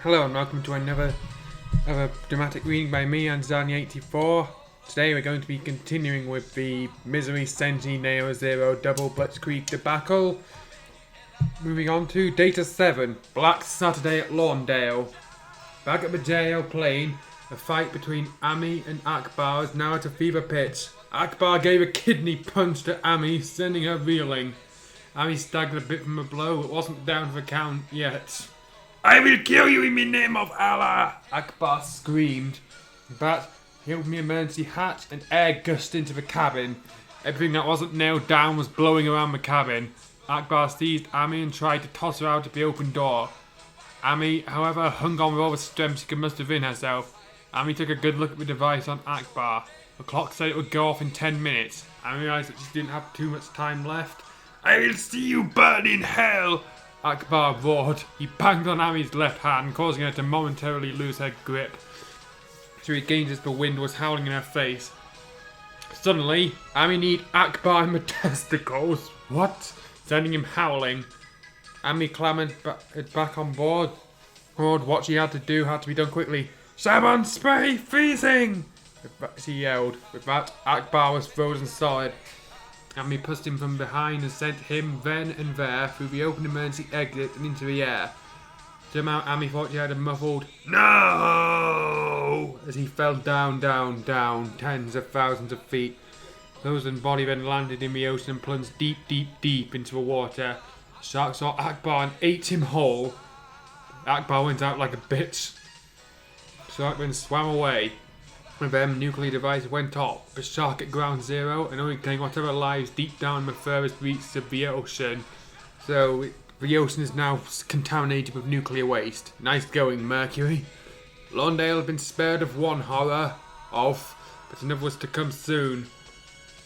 Hello and welcome to another dramatic reading by me and Zani84. Today we're going to be continuing with the Misery Senshi Neo Zero Double Blitzkrieg Debacle. Moving on to Data 7, Black Saturday at Lawndale. Back at the jail plane, a fight between Ami and Akbar is now at a fever pitch. Akbar gave a kidney punch to Ami, sending her reeling. Ami staggered a bit from the blow, but wasn't down for the count yet. "I will kill you in the name of Allah!" Akbar screamed. But he opened the emergency hatch and air gushed into the cabin. Everything that wasn't nailed down was blowing around the cabin. Akbar seized Ami and tried to toss her out of the open door. Ami, however, hung on with all the strength she could muster within herself. Ami took a good look at the device on Akbar. The clock said it would go off in 10 minutes. Ami realised that she didn't have too much time left. "I will see you burn in hell!" Akbar roared. He banged on Ami's left hand, causing her to momentarily lose her grip. She regained as the wind was howling in her face. Suddenly, Ami kneed Akbar in the testicles. What? Sending him howling. Ami clambered back on board. What she had to do had to be done quickly. "Shaman spray freezing!" she yelled. With that, Akbar was frozen solid. Ami pushed him from behind and sent him then and there through the open emergency exit and into the air. Somehow Ami thought she heard a muffled "No!" as he fell down, tens of thousands of feet. Frozen body then landed in the ocean and plunged deep into the water. The shark saw Akbar and ate him whole. Akbar went out like a bitch. The shark then swam away. With them, nuclear device went off. The shark at ground zero and only claimed whatever lies deep down in the furthest reaches of the ocean. So the ocean is now contaminated with nuclear waste. Nice going, Mercury. Lawndale had been spared of one horror, but another was to come soon.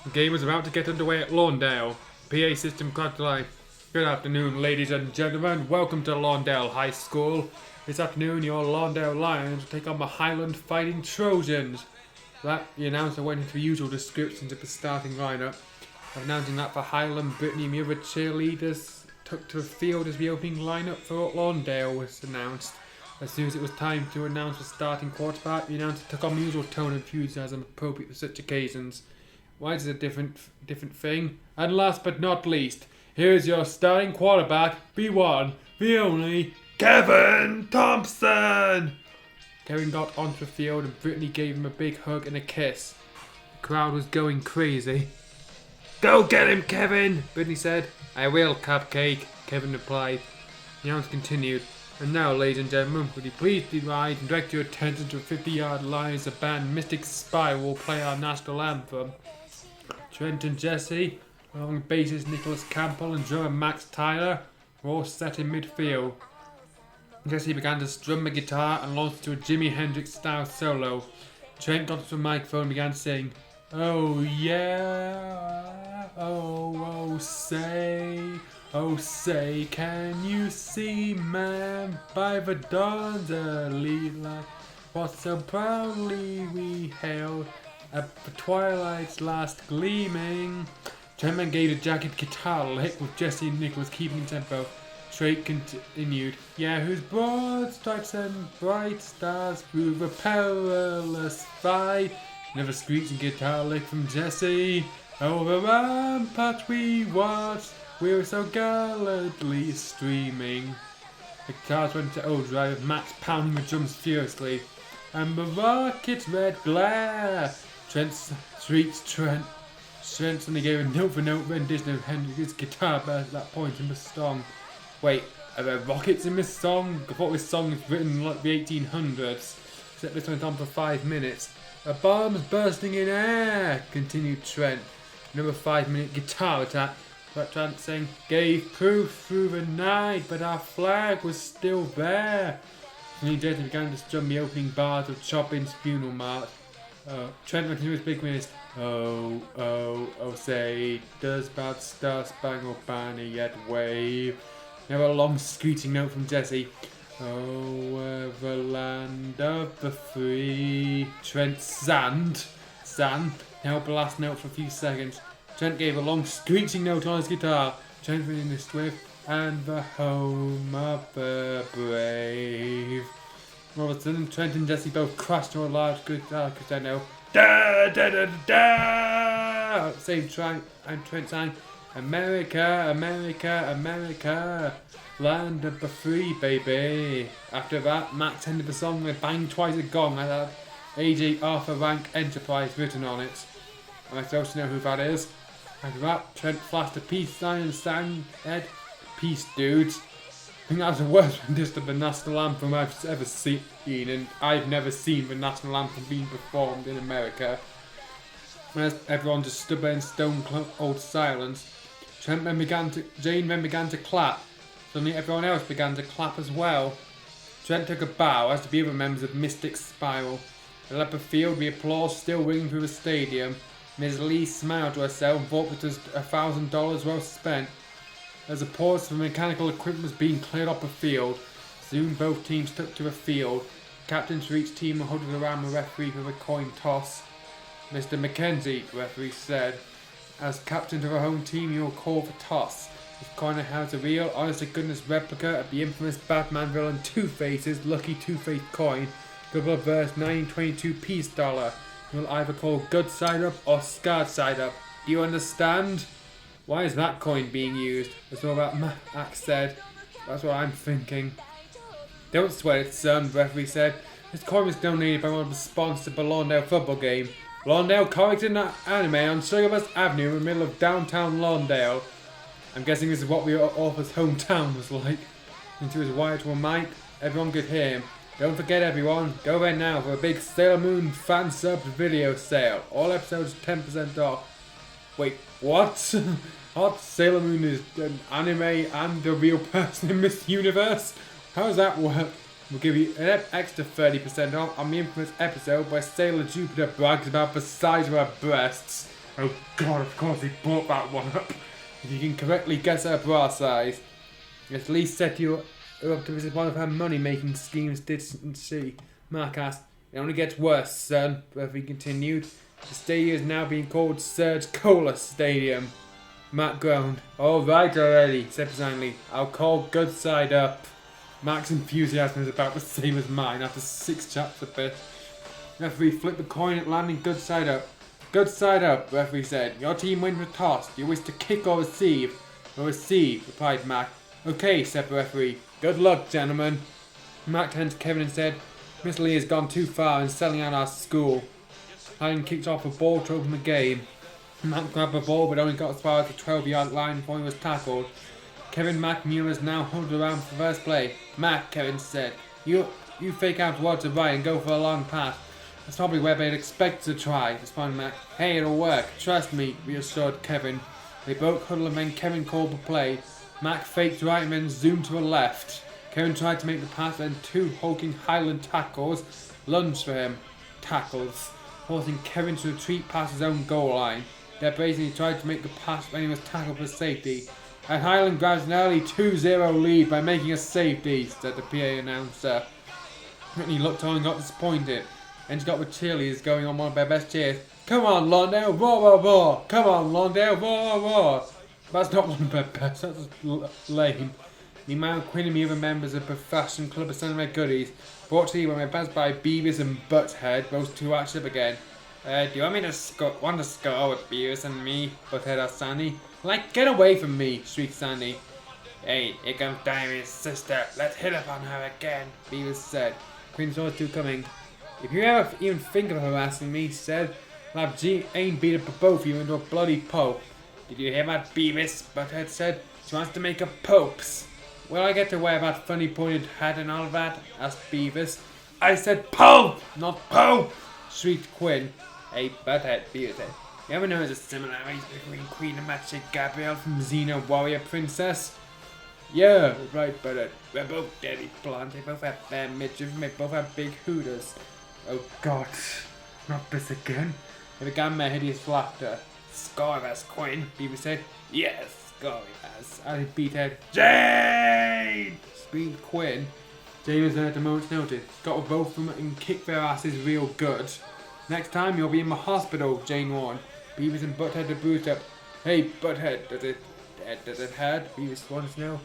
The game was about to get underway at Lawndale. PA system cracked live. "Good afternoon, ladies and gentlemen. Welcome to Lawndale High School. This afternoon, your Lawndale Lions will take on the Highland Fighting Trojans." The announcer went into the usual descriptions of the starting lineup, announcing that for Highland, Brittany and the other cheerleaders took to the field as the opening lineup for Lawndale was announced. As soon as it was time to announce the starting quarterback, the announcer took on the usual tone of enthusiasm appropriate for such occasions. "Why is it a different thing? And last but not least, here is your starting quarterback, the one, the only, Kevin Thompson!" Kevin got onto the field and Brittany gave him a big hug and a kiss. The crowd was going crazy. "Go get him, Kevin!" Brittany said. "I will, Cupcake," Kevin replied. The announcer continued. "And now, ladies and gentlemen, would you please divide and direct your attention to the 50-yard line as the band Mystic Spy will play our national anthem. Trent and Jesse, along with bassist Nicholas Campbell and drummer Max Tyler, were all set in midfield. Jesse began to strum the guitar and launched into a Jimi Hendrix-style solo. Trent got to the microphone and began to sing, "Oh yeah, oh say, can you see, man, by the dawn's early light, what so proudly we hailed at the twilight's last gleaming." Trent then gave a jagged guitar lick with Jesse and Nicholas keeping in tempo. Trent continued, "Yeah, whose broad stripes and bright stars through the perilous fight." Another screeching guitar lick from Jesse. "Over the rampart we watched, we were so gallantly streaming." The guitars went to overdrive with Max pounding the drums furiously. "And the rocket's red glare." Trent suddenly gave a note-for-note rendition of Hendrix's guitar bass at that point in the song. "Wait, are there rockets in this song? I thought this song was written in like the 1800s. Except this went on for 5 minutes. "A bomb's bursting in air," continued Trent. Another 5-minute guitar attack. But Trent sang, "Gave proof through the night, but our flag was still there." Suddenly Jesse began to strum the opening bars of Chopin's Funeral March. Trent went into his big list. Oh, say, does that star-spangled banner yet wave?" Another long screeching note from Jesse. "Oh, the land of the free." Trent sand, held the last note for a few seconds. Trent gave a long screeching note on his guitar. Trent finished with, "And the home of the brave." All of a sudden, Trent and Jesse both crashed to a large crescendo. Da da da da! At the same time, and Trent sang, America, America, America, land of the free, baby. After that, Max ended the song with Bang Twice a Gong that had AJ Arthur Rank Enterprise written on it. Am I supposed to know who that is? After that, Trent flashed a peace sign and sang, peace, dudes. I think that's the worst rendition of the national anthem I've ever seen, and I've never seen the national anthem being performed in America. As everyone just stood there in stone cold silence, Jane then began to clap. Suddenly everyone else began to clap as well. Trent took a bow as the other members of Mystic Spiral. They left the field, the applause still ringing through the stadium. Ms. Lee smiled to herself and thought it was $1,000 well spent. As a pause for mechanical equipment was being cleared off the field, soon both teams took to the field. Captains for each team were huddled around the referee for a coin toss. Mr. Mackenzie, the referee said, as captain of the home team, you will call for toss. This coin has a real, honest-to-goodness replica of the infamous Batman villain Two-Face's lucky two-faced coin, double verse 1922 peace dollar. You will either call good side up or scarred side up. Do you understand? Why is that coin being used? That's all that Max said. That's what I'm thinking. Don't sweat it, son, the referee said. This coin was donated by one of the sponsors of the Lawndale football game. Lawndale Comics and Anime on Sugarbush Avenue in the middle of downtown Lawndale. I'm guessing this is what the author's hometown was like. Into his wire to a mic, everyone could hear him. Don't forget everyone, go there now for a big Sailor Moon fan sub video sale. All episodes 10% off. Wait, what? What? Sailor Moon is an anime and a real person in Miss Universe? How does that work? We'll give you an extra 30% off on the infamous episode where Sailor Jupiter brags about the size of her breasts. Oh god, of course he brought that one up. If you can correctly guess her bra size, at least set you up to visit one of her money-making schemes, didn't she? Mark asked. It only gets worse, son, Buffy continued. The stadium is now being called Serge Cola Stadium. Matt groaned. All right already, said resignedly. I'll call good side up. Mac's enthusiasm is about the same as mine after 6 chapters of this. Referee flipped the coin at landing good side up. Good side up, referee said. Your team wins the toss. Do you wish to kick or receive? Or receive, replied Mac. Okay, said the referee. Good luck, gentlemen. Mac turned to Kevin and said, Miss Lee has gone too far in selling out our school. Ryan kicked off a ball to open the game. Mac grabbed the ball but only got as far as the 12-yard line before he was tackled. Kevin McMuller is now huddled around for the first play. Mac, Kevin said, you fake out towards the right and go for a long pass. That's probably where they'd expect to try, responded Mac. Hey, it'll work. Trust me, reassured Kevin. They both huddled and then Kevin called the play. Mac faked right and then zoomed to the left. Kevin tried to make the pass and 2 hulking Highland tackles lunged for him. Tackles, forcing Kevin to retreat past his own goal line. Deb basically tried to make the pass when he was tackled for safety. And Highland grabs an early 2-0 lead by making a safety, said the PA announcer. Whitney looked on and got disappointed. And she got the cheerleaders going on one of their best cheers. Come on, Lawndale, roar, roar, roar! Come on, Lawndale, roar, roar, roar! That's not one of their best, that's just lame. Meanwhile, Quinn and the other members of the Fashion Club are sending their goodies. Brought to you by my best by Beavis and Butthead, those two arched up again. Do you want me to score with Beavis and me? Butthead asked Sandy. Like, get away from me, shrieked Sandy. Hey, here comes Diamond's sister. Let's hit up on her again, Beavis said. Quinn saw the two coming. If you ever even think of harassing me, she said, I'll have Jane beat up both of you into a bloody pulp. Did you hear that, Beavis? Butthead said. She wants to make a popes. Will I get to wear that funny pointed hat and all that? Asked Beavis. I said pulp, not pope, shrieked Quinn. Hey, Butthead, Beavis said. You ever notice a similarity between Queen and Magic Gabrielle from Xena Warrior Princess? Yeah, right, Butthead. We're both deadly blonde. They both have fair midriff and they both have big hooters. Oh God, not this again. They began their hideous laughter. Score with us, Quinn, Beavis said. Yes, score with us. Added Beathead. Jane! Screamed Quinn. Jane was there at a moment's notice. Got with both of them and kicked their asses real good. Next time you'll be in the hospital, Jane warned. Beavis and Butthead are bruised up. Hey, Butthead, does it hurt? Beavis wants to know.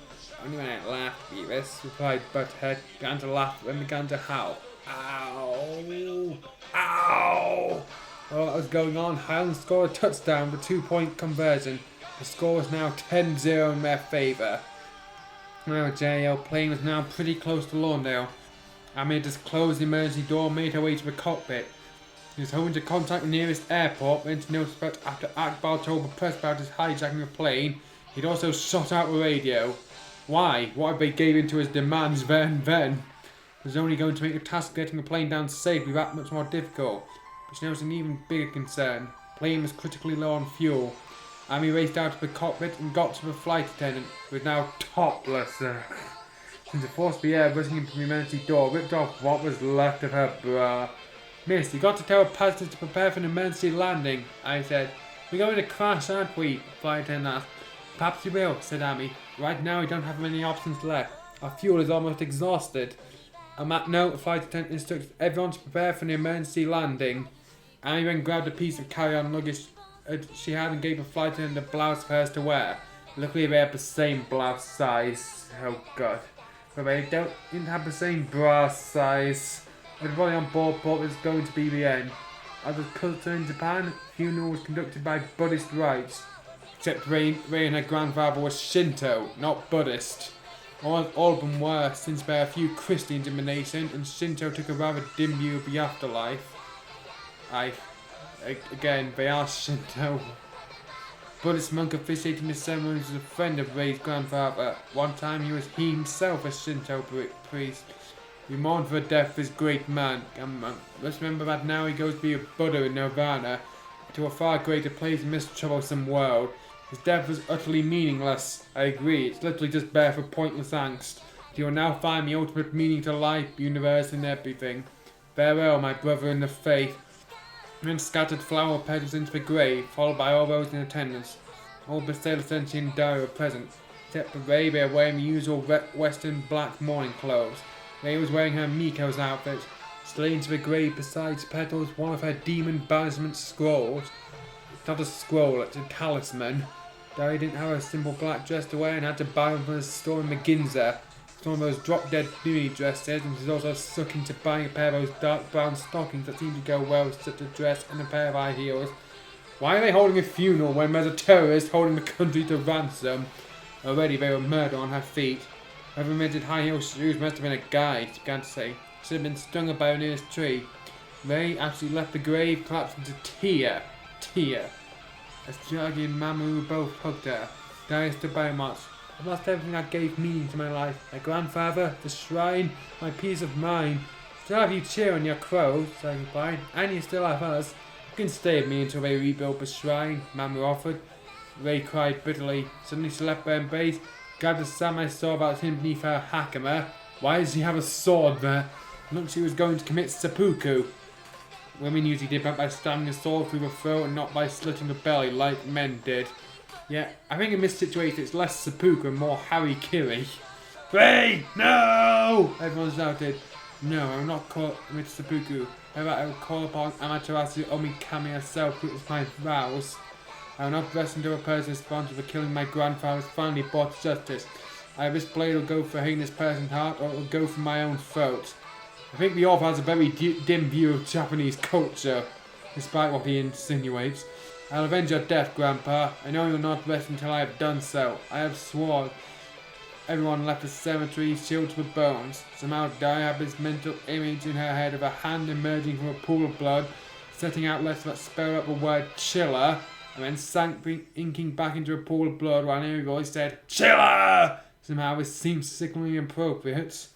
Only when I laughed, Beavis, replied Butthead, began to laugh and began to howl. Ow! Ow! While that was going on, Highland scored a touchdown with a 2-point conversion. The score was now 10-0 in their favour. Well, JL plane was now pretty close to Lawndale. Amir just closed the emergency door and made her way to the cockpit. He was hoping to contact the nearest airport when to notice that after Akbar told the press about his hijacking the plane, he'd also shot out the radio. Why? What if they gave in to his demands then? It was only going to make the task of getting the plane down safely that much more difficult. But she noticed an even bigger concern. The plane was critically low on fuel. Amy raced out of the cockpit and got to the flight attendant, who was now topless. Since the force of the air rushing into the emergency door ripped off what was left of her bra. Miss, you got to tell the passengers to prepare for an emergency landing, I said. We're going to crash, aren't we? The flight attendant asked. Perhaps you will, said Amy. Right now we don't have many options left. Our fuel is almost exhausted. On that note, the flight attendant instructed everyone to prepare for an emergency landing. Amy then grabbed a piece of carry-on luggage she had and gave the flight attendant a blouse of hers to wear. Luckily they had the same blouse size. Oh god. But they didn't have the same bra size. Everybody on board thought it was going to be the end. As was culture in Japan, the funeral was conducted by Buddhist rites. Except Ray and her grandfather were Shinto, not Buddhist. All of them were, since there are a few Christians in the nation, and Shinto took a rather dim view of the afterlife. Again, they are Shinto. Buddhist monk officiating the ceremony was a friend of Ray's grandfather. One time he was himself a Shinto priest. He mourned for the death of his great man. Let's remember that now he goes to be a Buddha in Nirvana, to a far greater place in this troublesome world. His death was utterly meaningless. I agree, it's literally just bare for pointless angst. You will now find the ultimate meaning to life, the universe, and everything. Farewell, my brother in the faith. And then scattered flower petals into the grave, followed by all those in attendance. All the sailor Senshi and Dari were present, except for Ray. They were wearing the usual western black mourning clothes. Ray was wearing her Miko's outfit. Slain into the grave beside petals, one of her demon banishment scrolls. It's not a scroll, it's a talisman. Dari didn't have a simple black dress to wear and had to buy one from a store in McGinzer. It's one of those drop-dead mini dresses, and she's also stuck into buying a pair of those dark brown stockings that seem to go well with such a dress and a pair of high heels. Why are they holding a funeral when there's a terrorist holding the country to ransom? Already they were murder on her feet. Whoever invented high heel shoes must have been a guy, she began to say. She had been stung by the nearest tree. Ray actually left the grave, collapsed into tear. As Jaggy and Mamu both hugged her, Dari stood by much. I've lost everything that gave meaning to my life. My grandfather, the shrine, my peace of mind. Still have you cheer on your crows, I replied, and you still have us. You can stay with me until they rebuild the shrine, Mamu offered. Ray cried bitterly. Suddenly she left their embrace, grabbed a samurai sword that was hidden beneath her hakama. Why does she have a sword there? Looked she was going to commit seppuku. Women usually did that by stabbing a sword through the throat and not by slitting the belly like men did. Yeah, I think in this situation it's less seppuku and more harikiri. Ray, no! Everyone shouted. No, I will not commit seppuku. However, I will call upon Amaterasu Omikami herself to witness my vows. I will not rest until a person responsible for killing my grandfather is finally brought to justice. Either this blade will go for hitting this person's heart, or it will go for my own throat. I think the author has a very dim view of Japanese culture, despite what he insinuates. I'll avenge your death, Grandpa. I know you'll not rest until I have done so. I have sworn. Everyone left the cemetery, chilled to the bones. Somehow Dari had this mental image in her head of a hand emerging from a pool of blood, setting out letters that spelled out the word chiller, and then sank, inking back into a pool of blood while an eerie voice said, Chiller! Somehow this seemed sickeningly appropriate.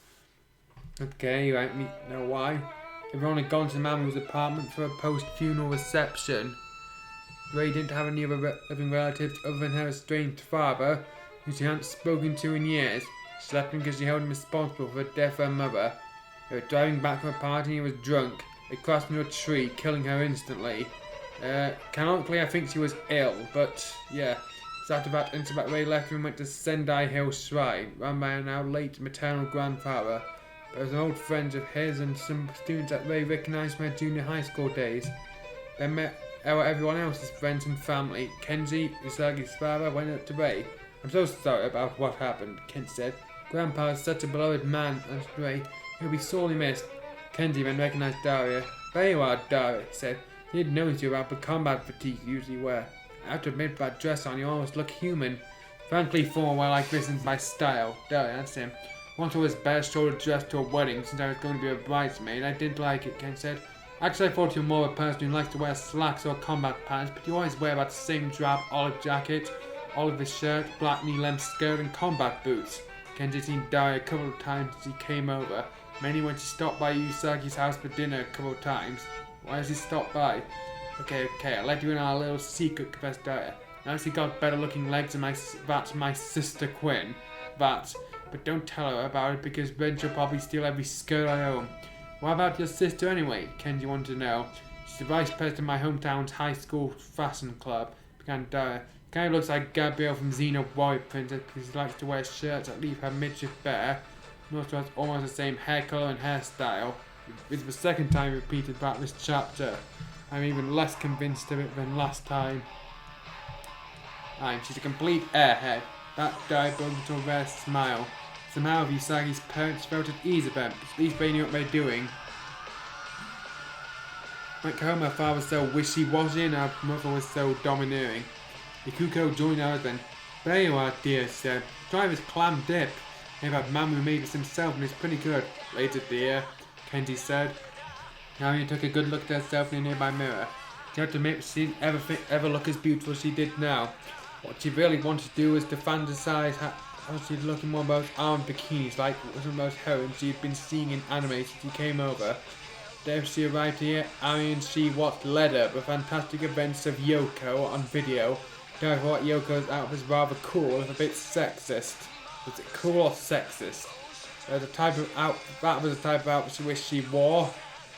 Okay, you don't know why. Everyone had gone to Mamu's apartment for a post-funeral reception. Ray didn't have any other living relatives other than her estranged father, who she hadn't spoken to in years. She left him because she held him responsible for the death of her mother. They were driving back from a party and he was drunk. They crashed into a tree, killing her instantly. Canonically, I think she was ill, but yeah. So after that incident, Ray left him and went to Sendai Hill Shrine, run by a now late maternal grandfather. There was an old friend of his and some students that Ray recognised from her junior high school days. Then met everyone else's friends and family. Kenji, Usagi's father, went up to Ray. I'm so sorry about what happened, Kent said. Grandpa is such a beloved man, and Ray, he'll be sorely missed. Kenji then recognized Daria. There you are, Daria, he said. He didn't notice you about the combat fatigue you usually wear. I have to admit, that dress on you almost look human. Frankly, for a while like this is my style, Daria answered him. Once I was bare shoulder dress to a wedding since I was going to be a bridesmaid. I didn't like it, Ken said. Actually, I thought you were more of a person who likes to wear slacks or combat pants, but you always wear that same drab olive jacket, olive shirt, black knee-length skirt, and combat boots. Kenji had seen Daria a couple of times as he came over, mainly when she stopped by Usagi's house for dinner a couple of times. Why has he stopped by? Okay, I'll let you in on a little secret, confessed Daria. Now she got better looking legs than that's my sister Quinn. But don't tell her about it because then she'll probably steal every skirt I own. What about your sister anyway? Kenji wanted to know. She's the vice president of my hometown's high school fashion club, began Daria. Kind of looks like Gabrielle from Xena Warrior Princess because she likes to wear shirts that leave her midriff bare. And also has almost the same hair colour and hairstyle. It's the second time repeated about this chapter. I'm even less convinced of it than last time. She's a complete airhead. That Daria broke into a rare smile. Somehow Usagi's parents felt at ease about it, because at least they knew what they were doing. Back home, her father was so wishy-washy and her mother was so domineering. Ikuko joined her then. There you are, dear, she said. Try this clam dip. Maybe that man who made this himself and it's pretty good. Later, dear, Kenji said. Naomi took a good look at herself in a nearby mirror. She had to admit she didn't ever look as beautiful as she did now. What she really wanted to do was to fantasize how she'd look in one of those armed bikinis like some of those heroines she'd been seeing in anime since she came over. Then she arrived here, Ari and she watched Leda, the fantastic events of Yoko on video. I thought Yoko's outfit was rather cool and a bit sexist. Was it cool or sexist? That was the type of outfit she wished she wore.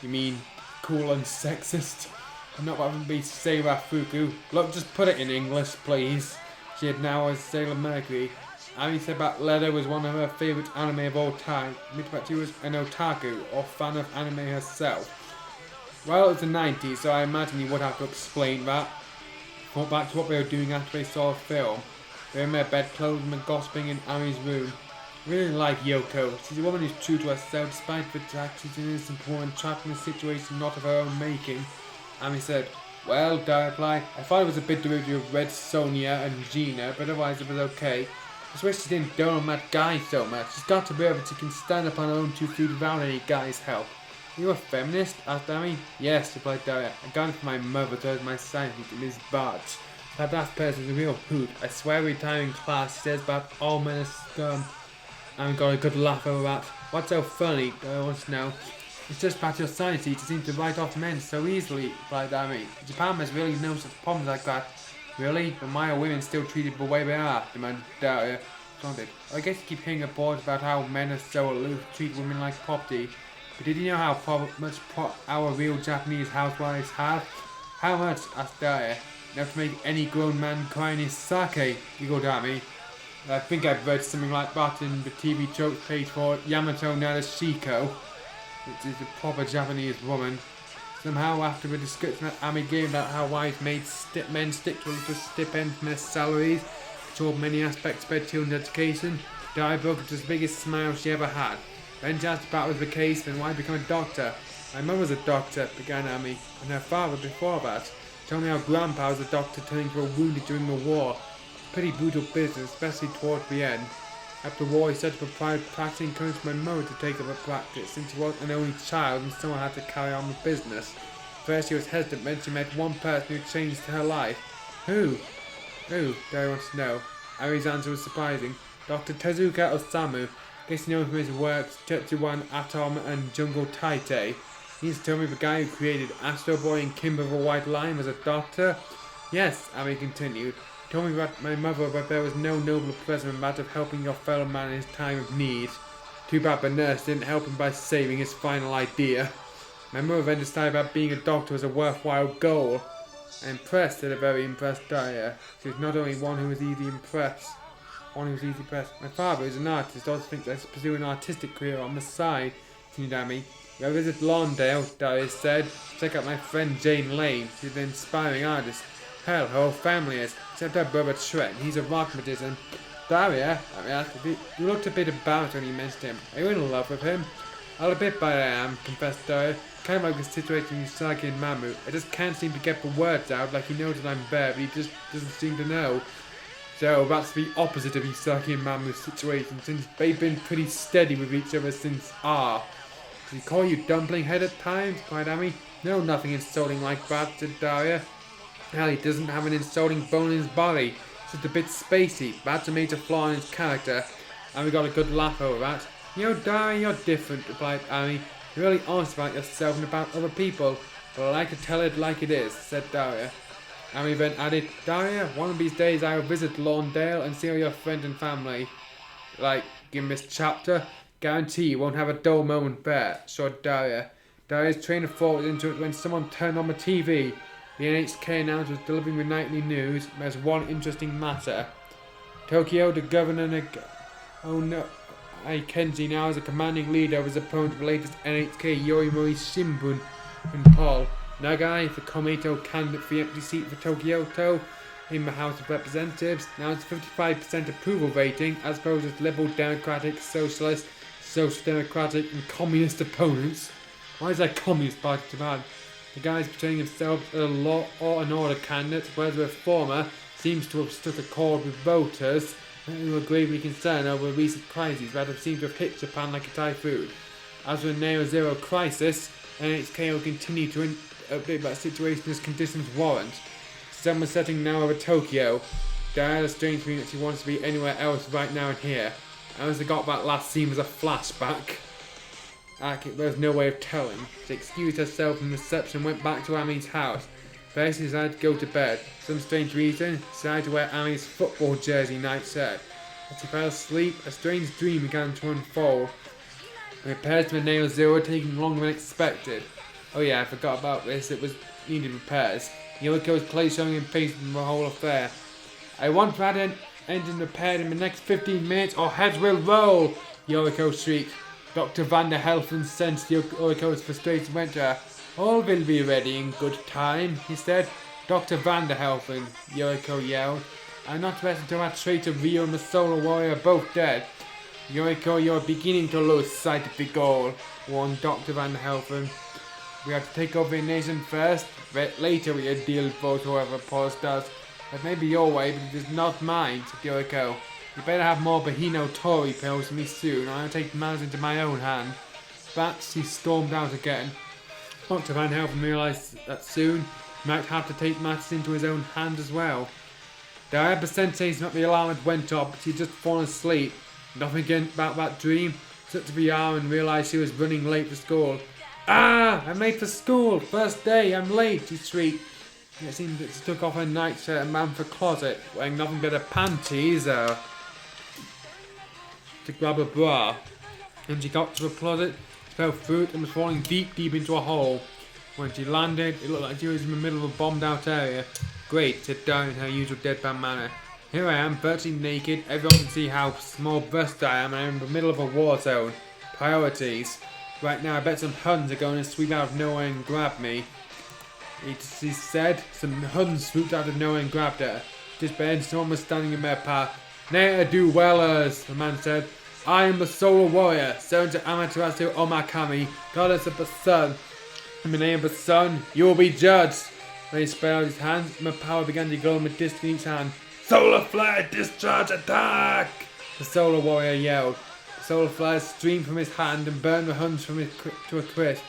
You mean cool and sexist? I'm not what I'm be Sailor Fuku. Look, just put it in English, please. She had now as Sailor Mercury. Ami said that Leda was one of her favourite anime of all time. Admitted that she was an otaku, or fan of anime herself. Well, it was the 90s, so I imagine you would have to explain that. Thought back to what they were doing after they saw the film. They were in their bedclothes and were gossiping in Ami's room. I really like Yoko. She's a woman who's true to herself despite the fact she's an innocent woman trapped in a situation not of her own making. Ami said, well, Daria replied, I thought it was a bit derivative of Red Sonia and Gina, but otherwise it was okay. I just wish she didn't dote on that guy so much. She's got to be able to ststand up on her own 2 feet without any guy's help. Are you a feminist? Asked Ami. Yes, replied Daria. I got it from my mother to my science to Miss Bartz. That last person's a real hoot. I swear every time in class she says about all men are scum. Ami got a good laugh over that. What's so funny? Daria wants to know. It's just about your science teacher seems to write off men so easily, replied Ami. Japan has really no such problems like that. Really? But why are women still treated the way they are? Demanded Daria. Responded. I guess you keep hearing reports about how men are so aloof, treat women like property. But did you know how much our real Japanese housewives have? How much? Asked Daria. Enough to make any grown man cry in his sake, giggled Ami. I think I've read something like that in the TV joke page for Yamato Nadeshiko, which is a proper Japanese woman. Somehow, after the description that Ami gave about how wives made men stick to a stipend from their salaries, controlled many aspects of their children's education, Daria broke into the biggest smile she ever had. Then she asked if that was the case, then why become a doctor? My mum was a doctor, began Ami, and her father before that. Told me how Grandpa was a doctor turning to a wounded during the war. Pretty brutal business, especially towards the end. After the war, he set up a private practice and encouraged my mother to take up a practice, since she was an only child and someone had to carry on the business. First she was hesitant, then she met one person who changed her life. Who? Daria wants to know. Ari's answer was surprising. Dr. Tezuka Osamu. Guess you know him from his works Tetsuwan Atom and Jungle Taite. He used to tell me the guy who created Astro Boy and Kimber the White Line was a doctor. Yes, Ami continued. He told me that my mother that there was no nobler pleasure than that of helping your fellow man in his time of need. Too bad the nurse didn't help him by saving his final idea. My mother then decided that being a doctor was a worthwhile goal. I impressed, said a very impressed Daria. She was not only one who was easily impressed. My father is an artist, also thinks I should pursue an artistic career on the side, continued Ami. Go visit Lawndale, Daria said. Check out my friend Jane Lane. She's an inspiring artist. Hell, her whole family is, except her brother Trent. He's a rock magician. Daria, you looked a bit embarrassed when you mentioned him. Are you in love with him? A little bit, but I am, confessed Daria. Kind of like the situation with Usagi and Mamu. I just can't seem to get the words out, like he knows that I'm there, but he just doesn't seem to know. So that's the opposite of Usagi and Mamu's situation, since they've been pretty steady with each other since R. Does he call you dumpling head at times? Cried Ami. No, nothing insulting like that, said Daria. Hell, he doesn't have an insulting bone in his body. It's just a bit spacey. That's a major flaw in his character. And we got a good laugh over that. You know, Daria, you're different, replied Ami. You're really honest about yourself and about other people. But I like to tell it like it is, said Daria. Ami then added, Daria, one of these days I will visit Lawndale and see all your friends and family. Like, in this chapter, guarantee you won't have a dull moment there, assured Daria. Daria's train of thought was into it when someone turned on the TV. The NHK announcer was delivering the nightly news. There's one interesting matter. Tokyo, the governor, oh no, Kenji now is a commanding leader of his opponent of the latest NHK Yorimori Shimbun and Paul. Nagai, the Komeito candidate for the empty seat for Tokyo in the House of Representatives, now it's 55% approval rating as opposed to Liberal Democratic, Socialist, Social Democratic and Communist opponents. Why is that Communist Party too bad? The guy is portraying himself as a law or an order candidate, whereas the reformer seems to have struck a chord with voters who are gravely concerned over a recent crises that have seemed to have hit Japan like a typhoon. As for the Neo Zero crisis, NHK will continue to update that situation as conditions warrant. Sun was setting now over Tokyo. Diana has a strange feeling that she wants to be anywhere else right now and here. I also got that last scene as a flashback. There's no way of telling. She excused herself from reception and went back to Ami's house. First, she decided to go to bed. For some strange reason, she decided to wear Ami's football jersey nightshirt. As she fell asleep, a strange dream began to unfold. The repairs to the Neo Zero were taking longer than expected. Oh yeah, I forgot about this. It was needed repairs. Yoriko was clearly showing impatience in the whole affair. I want that engine repaired in the next 15 minutes or heads will roll, Yoriko shrieked. Dr. Van der Helfen sensed Yoriko's frustration and went to her. All will be ready in good time, he said. Dr. Van der Helfen, Yoriko yelled. I'm not resting until that traitor Rio and the Solar Warrior are both dead. Yoriko, you're beginning to lose sight of the goal, warned Dr. Van der Helfen. We have to take over the nation first, but later we will deal with whoever Paul's does. That may be your way, but it is not mine, said Yoriko. You better have more Bahino Tori pills for me soon, or I'll take matters into my own hand. But she stormed out again. Dr. Van Helfen realised that soon he might have to take matters into his own hand as well. The Sensei's not the alarm had went off, but she'd just fallen asleep. Nothing again about that dream. Took to the hour and realised she was running late for school. Ah! I'm late for school! First day, I'm late, she shrieked. It seemed that she took off her nightshirt and ran for the closet, wearing nothing but her panties, to grab a bra. When she got to the closet, she fell through it and was falling deep into a hole. When she landed, it looked like she was in the middle of a bombed out area. Great, said Diane in her usual deadpan manner. Here I am, virtually naked. Everyone can see how small-breasted I am, and I'm in the middle of a war zone. Priorities. Right now, I bet some Huns are going to sweep out of nowhere and grab me. She said. Some Huns swooped out of nowhere and grabbed her. Just then, someone was standing in their path. Ne'er-do-wellers, the man said. I am the Solar Warrior, son to Amaterasu Omakami, goddess of the sun. In the name of the sun, you will be judged. Then he spread out his hands, and the power began to glow in the disc in each hand. Solar Flare, discharge, attack! The Solar Warrior yelled. The solar flares streamed from his hand and burned the Huns to a crisp.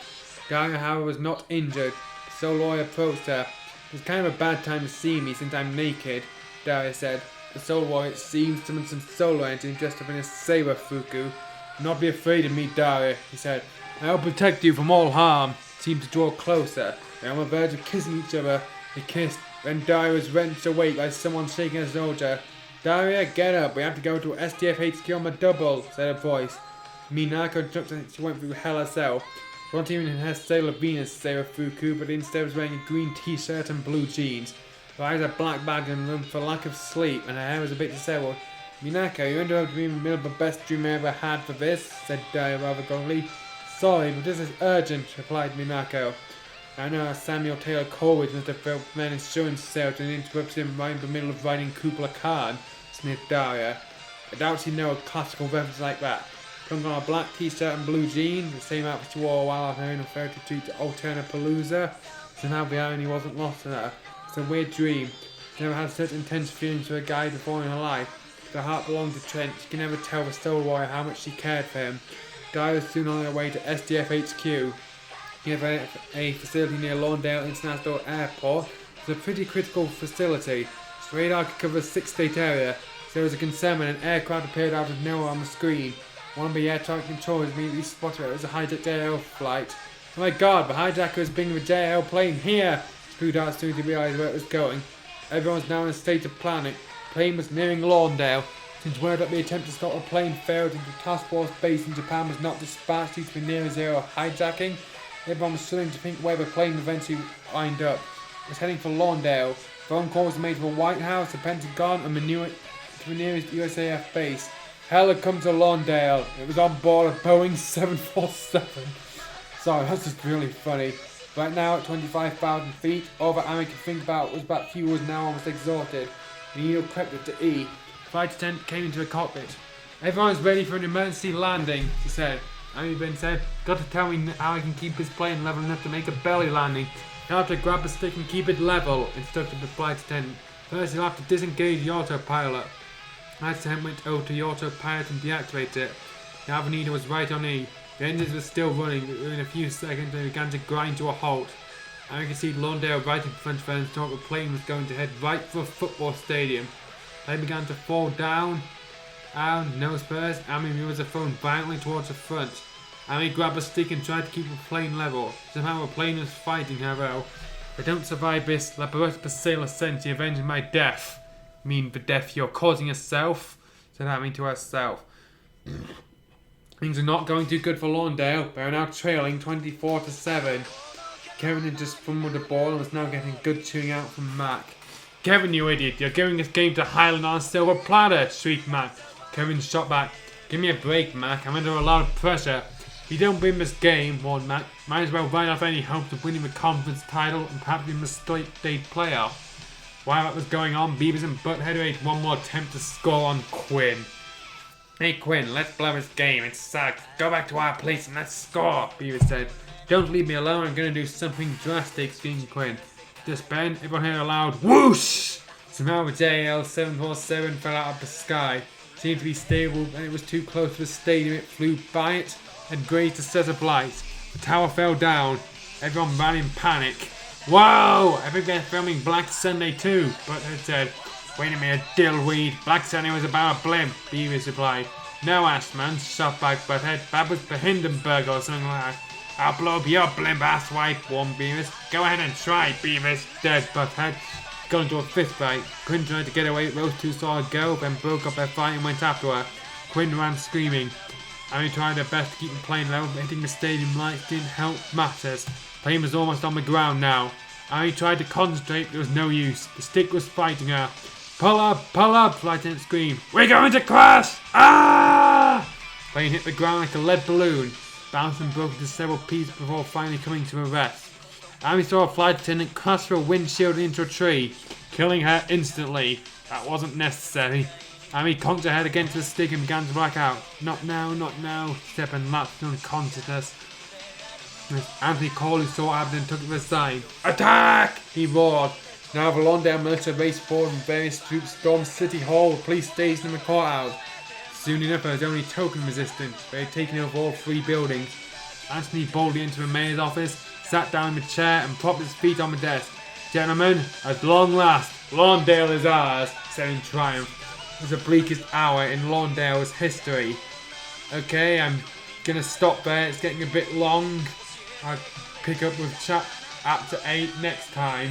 Gaia, however, was not injured. The Solar Warrior approached her. It's kind of a bad time to see me since I'm naked, Daria said. The Solar Warrior, it seems, summoned some solar energy dressed up in a saber fuku. Do not be afraid of me, Daria, he said. I will protect you from all harm. Seemed to draw closer. They were on the verge of kissing each other. They kissed. Then Daria was wrenched awake by someone shaking a soldier. Daria, get up. We have to go to SDF HQ on the double, said a voice. Minako jumped and she went through hell herself. She wasn't even in her Sailor Venus saber fuku, but instead was wearing a green t-shirt and blue jeans. Her eyes are black bagged in the room for lack of sleep, and her hair was a bit disheveled. Minako, you ended up being in the middle of the best dream I ever had for this, said Daria rather groggily. Sorry, but this is urgent, replied Minako. I know how Samuel Taylor Coleridge must have felt when insurance sales and interrupted him right in the middle of writing Kubla Khan, sniffed Daria. I doubt you know a classical reference like that. Putting on a black t-shirt and blue jeans, the same outfit she wore while on her own affair to treat Alterna Palooza. Somehow the irony wasn't lost on her. It's a weird dream. She never had such intense feelings for a guy before in her life. Her heart belonged to Trent. She could never tell the Soul Warrior how much she cared for him. Di was soon on her way to SDF HQ. He had a facility near Lawndale International Airport. It was a pretty critical facility. Its radar could cover a 6-state area. So there was a concern when an aircraft appeared out of nowhere on the screen. One of the air traffic controllers immediately spotted it was a hijacked JL flight. Oh my god, the hijacker was bringing the JL plane here! Screwed out as soon as he realised where it was going. Everyone was now in a state of panic. The plane was nearing Lawndale. Since word that the attempt to stop the plane failed and the task force base in Japan was not dispatched due to the near zero hijacking, everyone was struggling to think where the plane eventually lined up. It was heading for Lawndale. Phone calls were made to the White House, the Pentagon, and the nearest USAF base. Hell had come to Lawndale. It was on board a Boeing 747. Sorry, that's just really funny. Right now at 25,000 feet, all that Amy could think about was that fuel was now almost exhausted. The needle crept up to E. Flight attendant came into the cockpit. Everyone's ready for an emergency landing, she said. Amy then said, got to tell me how I can keep this plane level enough to make a belly landing. You'll have to grab a stick and keep it level, instructed the flight attendant. First you'll have to disengage the autopilot. The attendant went over to the autopilot and deactivated it. The Avenida was right on E. The engines were still running, but within a few seconds they began to grind to a halt. And I could see Lawndale right in front of her and thought the plane was going to head right for a football stadium. They began to fall down. Nose first, Amy moves the phone violently towards the front. Amy grabbed a stick and tried to keep the plane level. Somehow the plane was fighting her though. If I don't survive this, let the rest of the sailor Senshi avenge my death. You mean the death you're causing yourself? Said Amy to herself. Things are not going too good for Lawndale. They are now trailing 24-7. Kevin had just fumbled the ball and was now getting good chewing out from Mac. Kevin, you idiot, you're giving this game to Highland on a silver platter, shrieked Mac. Kevin shot back. Give me a break, Mac. I'm under a lot of pressure. If you don't win this game, warned Mac, might as well write off any hopes of winning the conference title and perhaps even the state playoff. While that was going on, Beavers and Butthead made one more attempt to score on Quinn. Hey Quinn, let's blow this game. It sucks. Go back to our place and let's score, Beavers said. Don't leave me alone. I'm going to do something drastic, screamed Quinn. Just then, everyone heard a loud whoosh! Somehow the JL 747 fell out of the sky. It seemed to be stable, and it was too close to the stadium. It flew by it and grazed a set of lights. The tower fell down. Everyone ran in panic. Whoa! I think they're filming Black Sunday too, Butthead said. Wait a minute, dillweed. Black Sunday was about a blimp, Beavis replied. No, Assman, shot back Butthead. That was the Hindenburg or something like that. I'll blow up your blimp asswipe, warned Beavis. Go ahead and try, Beavis, dead Butthead. Got into a fist fight. Quinn tried to get away, those two saw her go, then broke up their fight and went after her. Quinn ran screaming. Amy tried her best to keep the plane level, but hitting the stadium lights didn't help matters. The plane was almost on the ground now. Amy tried to concentrate, but there was no use. The stick was fighting her. Pull up, flight attendant screamed. We're going to crash! Ah! The plane hit the ground like a lead balloon, bounced and broke into several pieces before finally coming to a rest. Amy saw a flight attendant crash through a windshield into a tree, killing her instantly. That wasn't necessary. Amy conked her head against the stick and began to black out. Not now, not now, she said and lapsed into unconsciousness. Anthony Cole, who saw what happened, and took it to the side. Attack! He roared. Now the Lawndale military raced forward and various troops stormed City Hall, the police station and the courthouse. Soon enough there was only token resistance. They had taken over all three buildings. Anthony boldly entered the mayor's office, sat down in the chair and propped his feet on the desk. Gentlemen, at long last, Lawndale is ours, he said in triumph. It was the bleakest hour in Lawndale's history. Okay, I'm gonna stop there, it's getting a bit long. I'll pick up with chapter 8 next time.